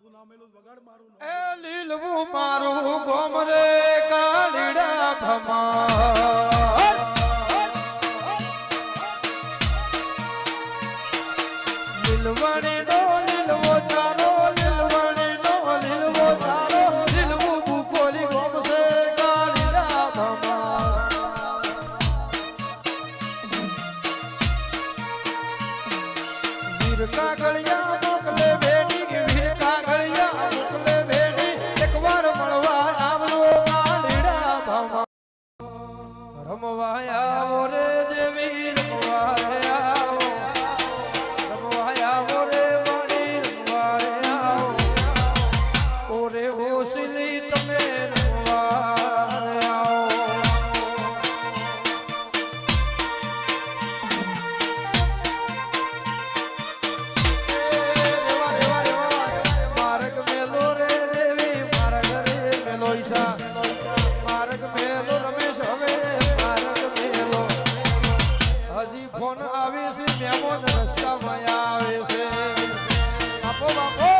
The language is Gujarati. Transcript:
એ લીલવું મારું ગોમ રે કાળીડા ભમા લીલવણી નો લીલવો ચારો લીલવણી નો લીલવો ચારો લીલવું બુકોલી ગોમ છે કાળીડા ભમા વીર કાગળિયા મોકલે બેડી વીર કાગળિયા મોકલે બેડી એકવાર મળવા આવજો કાળીડા ભમા રમવા આવો રે દેવી રમવા આવો રમવા આવો રે માડી રમવા આવો ઓરે ઓસલી તમે રમવા આવો માર્ગ મેલો રે દેવી માર્ગ રે મેલો ઈશા માર્ગ મેલો રમેશ હવે માર્ગ મેલો હજી ફોન આવે છે મહેમાન રસ્તામાં આવે છે બાપો બાપો